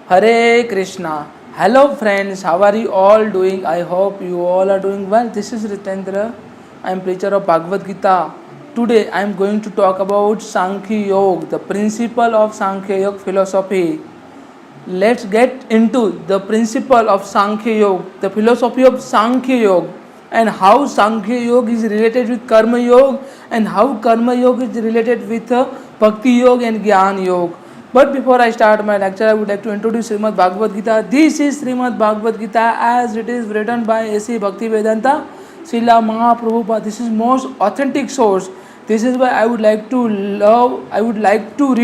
Hare Krishna. Hello friends, how are you all doing? I hope you all are doing well. This is Ritendra. I am preacher of Bhagavad Gita. Today I am going to talk about Sankhya Yoga, the principle of Sankhya Yoga philosophy. Let's get into the principle of Sankhya Yoga, the philosophy of Sankhya Yoga, and how Sankhya Yoga is related with Karma Yoga, and how Karma Yoga is related with Bhakti Yoga and Gyan Yoga. But before I start my lecture, I would like to introduce Srimad Bhagavad Gita. This is Srimad Bhagavad Gita as it is written by A.C. Bhaktivedanta Srila Mahaprabhupada. This is most authentic source. This is why I would like to read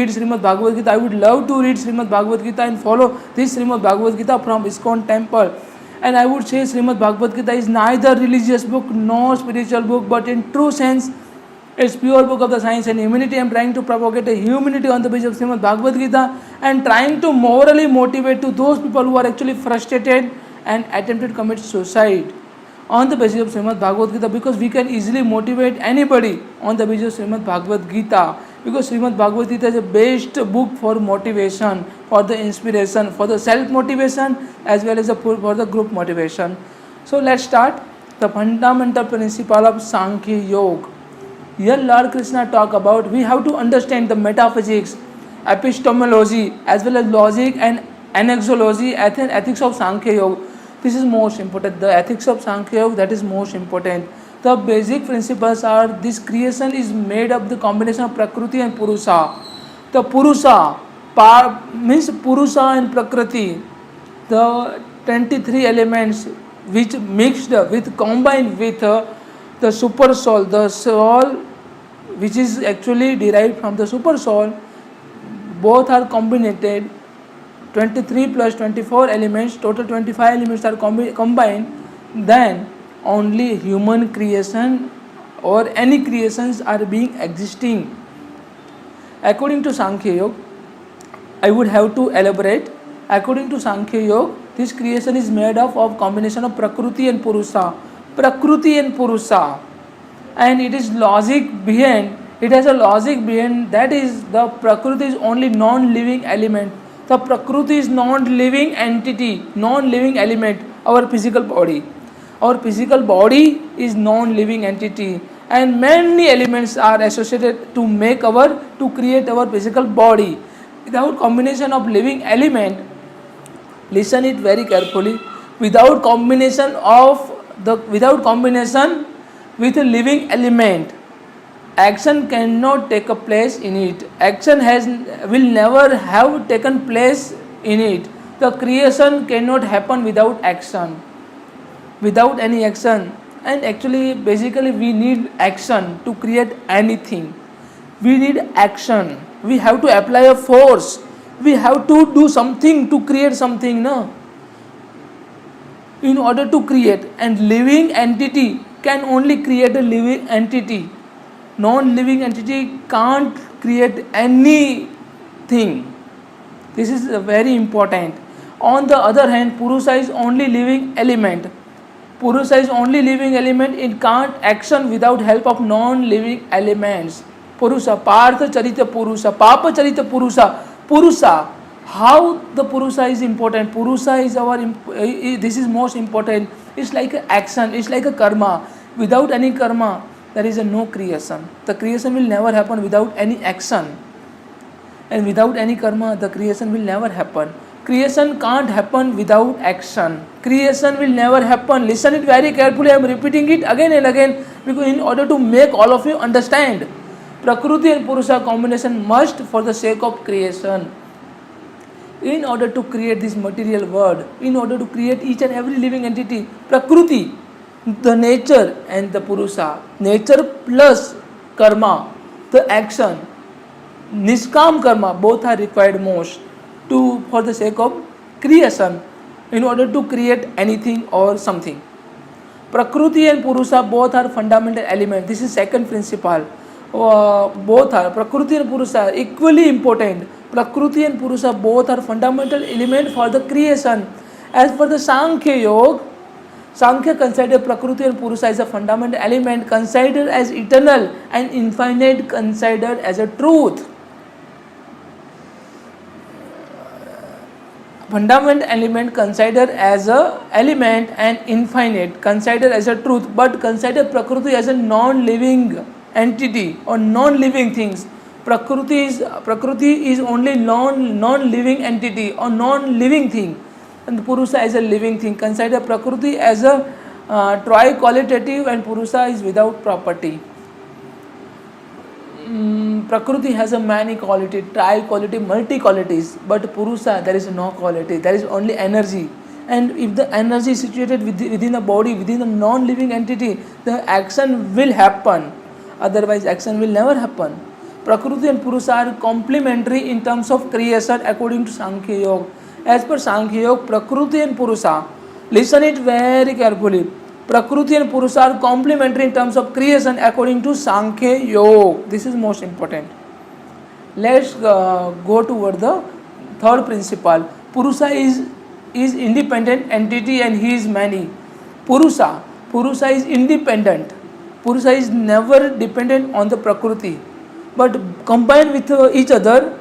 Srimad Bhagavad Gita. I would love to read Srimad Bhagavad Gita and follow this Srimad Bhagavad Gita from ISKCON temple. And I would say Srimad Bhagavad Gita is neither religious book nor spiritual book, but in true sense, it's pure book of the science and humanity. I am trying to propagate a humanity on the basis of Srimad Bhagavad Gita and trying to morally motivate to those people who are actually frustrated and attempted to commit suicide on the basis of Srimad Bhagavad Gita, because we can easily motivate anybody on the basis of Srimad Bhagavad Gita, because Srimad Bhagavad Gita is the best book for motivation, for the inspiration, for the self-motivation as well as for the group motivation. So let's start the fundamental principle of Sankhya Yoga. Here Lord Krishna talk about we have to understand the metaphysics, epistemology as well as logic and anaxiology, ethics of Sankhya Yoga. This is most important. The ethics of Sankhya Yoga, that is most important. The basic principles are this: creation is made of the combination of Prakriti and Purusha. The Purusha means Purusha and Prakriti, the 23 elements which mixed with combined with the super soul, the soul which is actually derived from the super soul. Both are combined. 23 plus 24 elements, total 25 elements are combined, then only human creation or any creations are being existing. According to Sankhya Yoga, I would have to elaborate. According to Sankhya Yoga, this creation is made up of combination of Prakriti and Purusha. Prakriti and Purusha. And it is logic behind, it has a logic behind, that is the Prakriti is only non-living element. The Prakriti is non-living entity, non-living element, our physical body. Our physical body is non-living entity, and many elements are associated to create our physical body. Without combination of living element, listen it very carefully, without combination with a living element, action cannot take a place in it. Action will never have taken place in it. The creation cannot happen without action, without any action. And actually, basically, we need action to create anything. We need action. We have to apply a force. We have to do something to create something, no? In order to create, and living entity can only create a living entity. Non-living entity can't create anything. This is very important. On the other hand, Purusha is only living element. Purusha is only living element. It can't action without help of non-living elements. Purusha, Partha Charita Purusha, Papa Charita Purusha. Purusha, how the Purusha is important. Purusha is this is most important. It's like an action, it's like a karma. Without any karma, there is no creation. The creation will never happen without any action. And without any karma, the creation will never happen. Creation can't happen without action. Creation will never happen. Listen it very carefully. I am repeating it again and again, because in order to make all of you understand, Prakriti and Purusha combination must for the sake of creation. In order to create this material world, in order to create each and every living entity, Prakriti, the nature, and the Purusha, nature plus karma, the action, Niskam karma, both are required most for the sake of creation, in order to create anything or something. Prakriti and Purusha both are fundamental elements. This is second principle. Both are Prakriti and Purusha equally important. Prakriti and Purusha both are fundamental elements for the creation. As for the Sankhya Yoga, Sankhya consider Prakriti and Purusha as a fundamental element, considered as eternal, and infinite considered as a truth. fundamental element considered as a element and infinite, considered as a truth, but consider Prakriti as a non-living entity or non-living things. Prakriti is only non-living entity or non-living thing, and Purusha as a living thing. Consider Prakriti as a tri-qualitative, and Purusha is without property. Prakriti has a many quality, tri-quality, multi-qualities, but Purusha there is no quality, there is only energy. And if the energy is situated within the body, within a non-living entity, the action will happen. Otherwise, action will never happen. Prakriti and Purusha are complementary in terms of creation according to Sankhya Yoga. As per Sankhya Yoga, Prakriti and Purusha, listen it very carefully. Prakriti and Purusha are complementary in terms of creation according to Sankhya Yoga. This is most important. Let's go toward the third principle. Purusha is independent entity and he is many. Purusha is independent. Purusha is never dependent on the Prakriti. But combined with each other,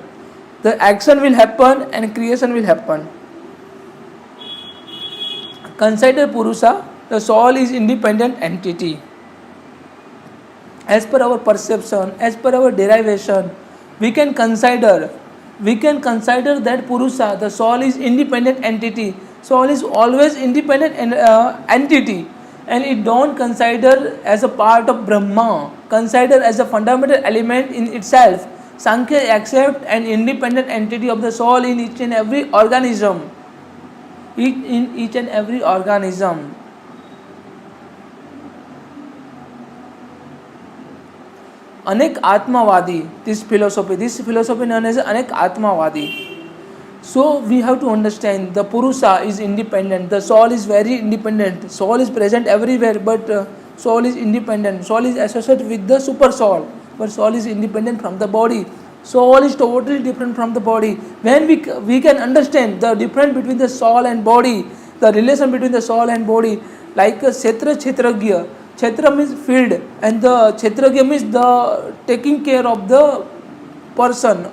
the action will happen and creation will happen. Consider Purusha, the soul is independent entity. As per our perception, as per our derivation, we can consider that Purusha, the soul is independent entity. Soul is always independent entity, and it don't consider as a part of Brahma, consider as a fundamental element in itself. Sankhya accept an independent entity of the soul in each and every organism. In each and every organism. Anek Atmavadi, this philosophy known as Anek Atmavadi. So we have to understand the Purusha is independent, the soul is very independent, soul is present everywhere, but soul is independent, soul is associated with the super soul, but soul is independent from the body. Soul is totally different from the body. When we can understand the difference between the soul and body, the relation between the soul and body, like Kshetragya. Kshetra means field, and the Kshetragya means the taking care of the person,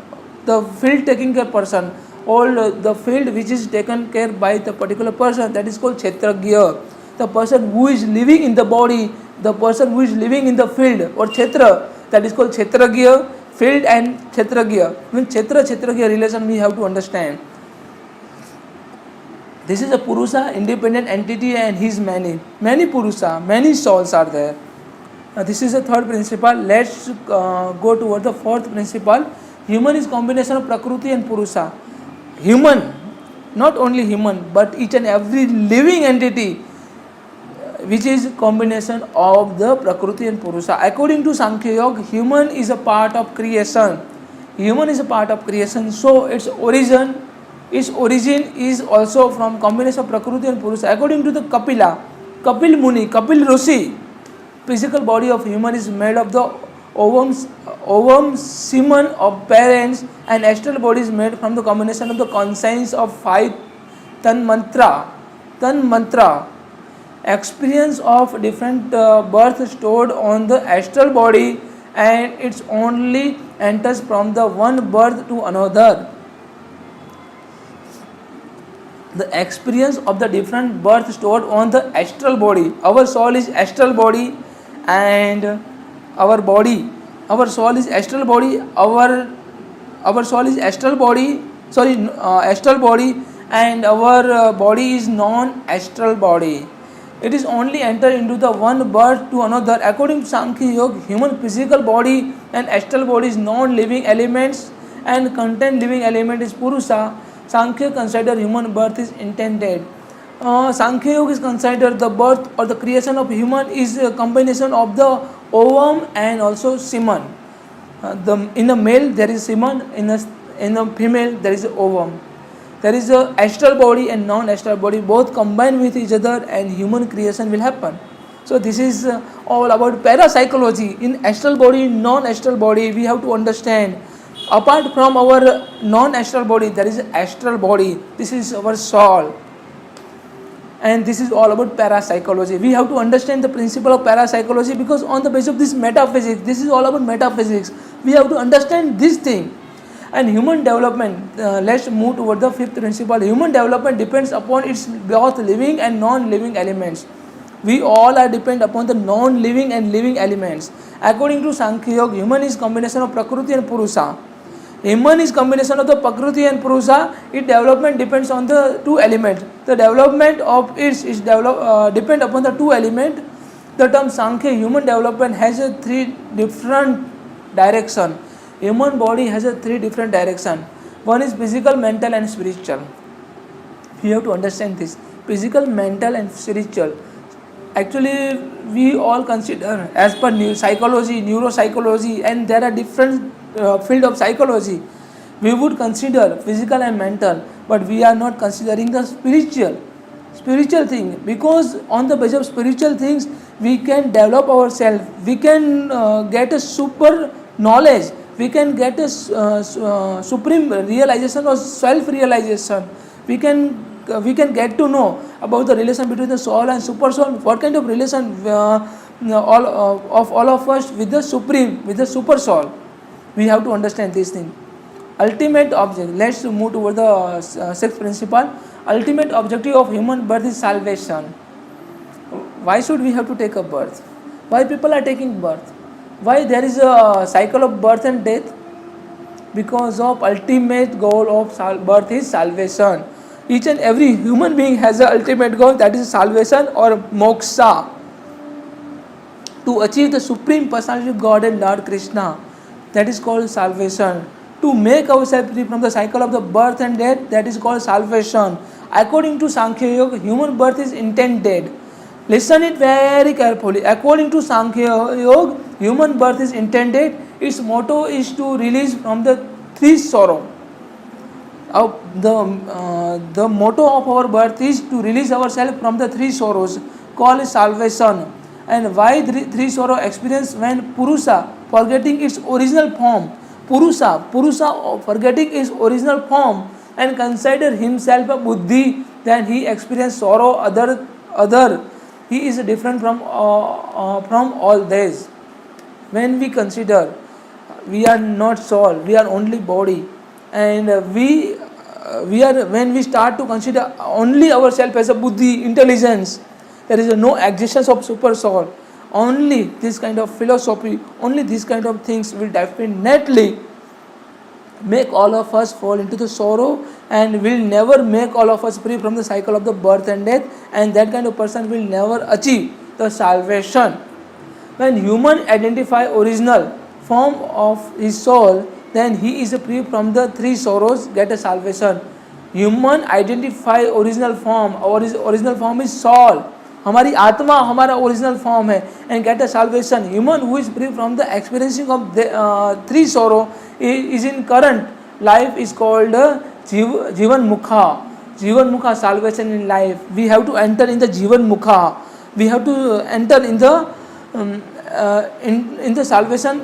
the field taking care person. All the field which is taken care by the particular person, that is called Kshetragya. The person who is living in the body, the person who is living in the field or Kshetra, that is called Kshetragya. Field and Kshetragya. When Kshetragya relation we have to understand. This is a Purusha, independent entity, and he is many. Many Purusha, many souls are there. This is the third principle. Let's go toward the fourth principle. Human is combination of Prakriti and Purusha. Human, not only human, but each and every living entity, which is combination of the Prakriti and Purusha. According to Sankhya Yoga, human is a part of creation. Human is a part of creation. So its origin is also from combination of Prakriti and Purusha. According to the Kapil Muni, Kapil Rishi, physical body of human is made of the ovum semen of parents, and astral body is made from the combination of the conscience of 5 Tan Mantra. Experience of different birth stored on the astral body, and it's only enters from the one birth to another. The experience of the different birth stored on the astral body. Our soul is astral body, and our soul is astral body. Our soul is astral body. Astral body, and our body is non-astral body. It is only enter into the one birth to another. According to Sankhya Yoga, human physical body and astral body is non-living elements, and content living element is Purusha. Sankhya consider human birth is intended. Sankhya Yoga is considered the birth or the creation of human is a combination of the ovum and also semen. In a male there is semen, in a female there is ovum. There is a astral body and non-astral body, both combined with each other, and human creation will happen. So this is all about parapsychology. In astral body, non-astral body, we have to understand. Apart from our non-astral body, there is astral body. This is our soul. And this is all about parapsychology. We have to understand the principle of parapsychology, because on the basis of this metaphysics, this is all about metaphysics. We have to understand this thing. And human development, let's move toward the fifth principle. Human development depends upon its both living and non-living elements. We all are depend upon the non-living and living elements. According to Sankhya Yoga, human is combination of Prakriti and Purusha. Human is combination of the Prakriti and Purusha. Its development depends on the two elements. The development of its is depend upon the two elements. The term Sankhya, human development, has a three different direction. Human body has a three different direction. One is physical, mental and spiritual. You have to understand this. Physical, mental and spiritual. Actually, we all consider as per psychology, neuropsychology, and there are different field of psychology. We would consider physical and mental, but we are not considering the spiritual thing, because on the basis of spiritual things we can develop ourselves, we can get a super knowledge, we can get a supreme realization or self realization. We can get to know about the relation between the soul and super soul, what kind of relation all of us with the supreme, with the super soul. We have to understand this thing. Ultimate object, let's move toward the sixth principle. Ultimate objective of human birth is salvation. Why should we have to take a birth? Why people are taking birth? Why there is a cycle of birth and death? Because of ultimate goal of birth is salvation. Each and every human being has an ultimate goal, that is salvation or moksha, to achieve the supreme personality of God and Lord Krishna. That is called salvation. To make ourselves free from the cycle of the birth and death, that is called salvation. According to Sankhya Yoga, human birth is intended. Listen it very carefully. According to Sankhya Yoga, human birth is intended. Its motto is to release from the three sorrow. The motto of our birth is to release ourselves from the three sorrows, called salvation. And why three sorrow experience? When Purusha, forgetting its original form, Purusha forgetting its original form and consider himself a buddhi, then he experience sorrow other. He is different from all these. When we consider we are not soul, we are only body, and when we start to consider only ourselves as a buddhi, intelligence, there is no existence of super soul. Only this kind of philosophy, only these kind of things will definitely make all of us fall into the sorrow, and will never make all of us free from the cycle of the birth and death, and that kind of person will never achieve the salvation. When human identify original form of his soul, then he is free from the three sorrows, get a salvation. Human identify original form, our original form is soul, हमारी आत्मा हमारा original form है, and get a salvation. Human who is free from the experiencing of three sorrow is in current life is called jivan mukha salvation in life. We have to enter in the जीवन मुखा, we have to enter in the salvation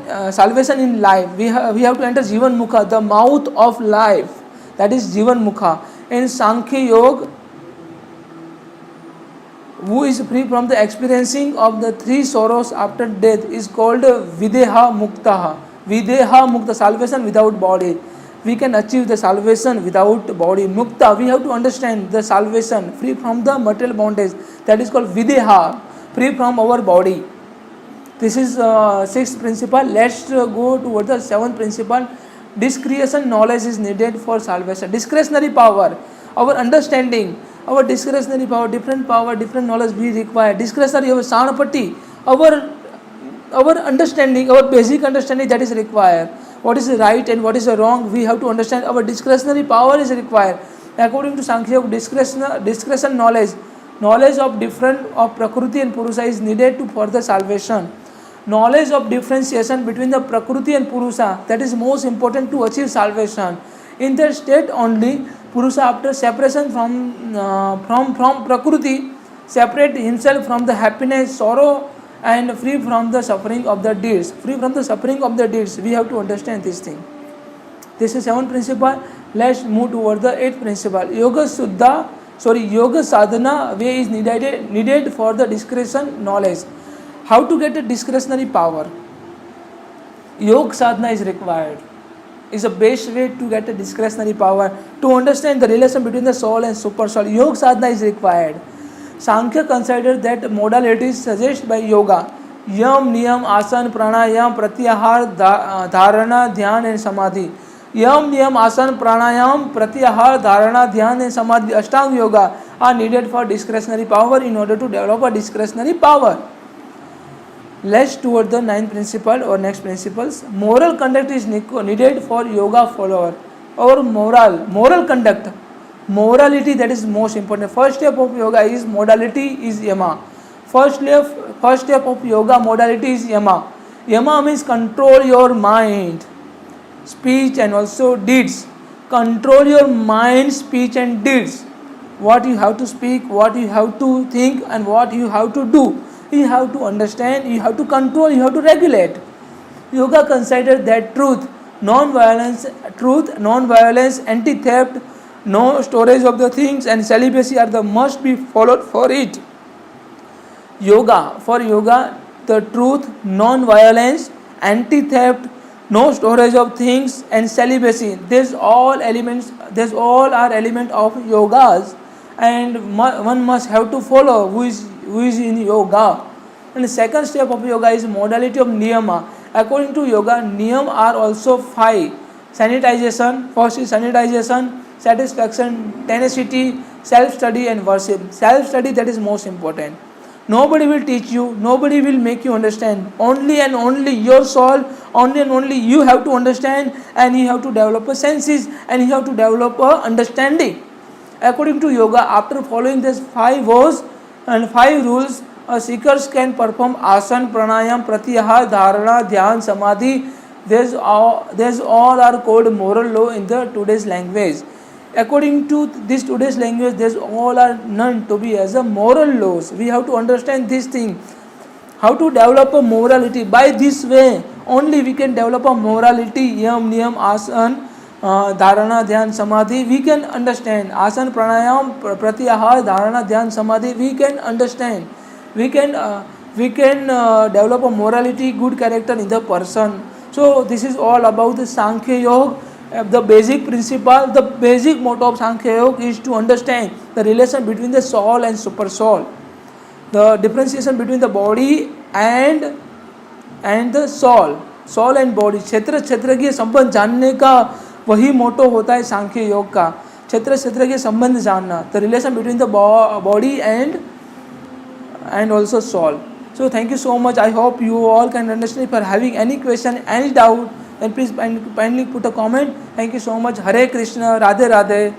in life. We have to enter जीवन मुखा, the mouth of life, that is जीवन मुखा. In Sankhya Yoga, who is free from the experiencing of the three sorrows after death is called Videha Mukta. Videha Mukta, salvation without body. We can achieve the salvation without body. Mukta, we have to understand the salvation free from the material bondage, that is called Videha, free from our body. This is sixth principle. Let's go toward the seventh principle. Discretion knowledge is needed for salvation. Discretionary power, our understanding, our discretionary power, different knowledge we require. Discretionary, our Sanapati, our understanding, our basic understanding, that is required. What is right and what is wrong, we have to understand. Our discretionary power is required. According to Sankhya Yoga, discretion knowledge of different of Prakriti and Purusha is needed to further salvation. Knowledge of differentiation between the Prakriti and Purusha, that is most important to achieve salvation. In that state only, Purusha, after separation from Prakriti, separate himself from the happiness, sorrow, and free from the suffering of the deeds. Free from the suffering of the deeds. We have to understand this thing. This is seventh principle. Let's move toward the eighth principle. Yoga sadhana way is needed for the discretion knowledge. How to get a discretionary power? Yoga sadhana is required. is the best way to get a discretionary power. To understand the relation between the soul and super soul, Yoga sadhana is required. Sankhya considers that modalities suggested by yoga, yam, niyam, asan, pranayam, pratyahar, dharana, dhyan and samadhi. Yam, niyam, asan, pranayam, pratyahar, dharana, dhyan and samadhi, Ashtanga yoga are needed for discretionary power in order to develop a discretionary power. Let's toward the ninth principle or next principles. Moral conduct is needed for yoga follower. Or moral conduct, morality, that is most important. First step of yoga is modality is yama. First step of yoga modality is yama. Yama means control your mind, speech and also deeds. Control your mind, speech and deeds. What you have to speak, what you have to think and what you have to do. You have to understand, you have to control, you have to regulate. Yoga considers that truth, non-violence, anti-theft, no storage of the things and celibacy are the must be followed for it. For yoga, the truth, non-violence, anti-theft, no storage of things and celibacy. These all are elements of yogas, and one must have to follow who is in yoga. And the second step of yoga is modality of niyama. According to yoga, niyam are also 5. Sanitization, first is sanitization, satisfaction, tenacity, self-study and worship. Self-study, that is most important. Nobody will teach you, nobody will make you understand. Only and only your soul, only and only you have to understand, and you have to develop a senses and you have to develop a understanding. According to yoga, after following these 5 vows and 5 rules, seekers can perform asan, pranayam, pratyahar, dharana, dhyan, samadhi. These all are called moral law in the today's language. According to this today's language, these all are known to be as a moral laws. We have to understand this thing. How to develop a morality? By this way, only we can develop a morality. Yam, niyam, asan, dharana, dhyan, samadhi. We can understand. Asan, pranayam, pratyahar, dharana, dhyan, samadhi. We can understand. We can develop a morality, good character in the person. So this is all about the Sankhya Yoga. The basic principle, the basic motto of Sankhya Yoga is to understand the relation between the soul and super soul, the differentiation between the body and the soul and body. क्षेत्र के संबंध जानने का वही मोटो होता है सांख्य योग का. क्षेत्र के संबंध जानना, the relation between the body and also soul. So thank you so much. I hope you all can understand. If you are having any question, any doubt, then please kindly put a comment. Thank you so much. Hare Krishna. Radhe Radhe.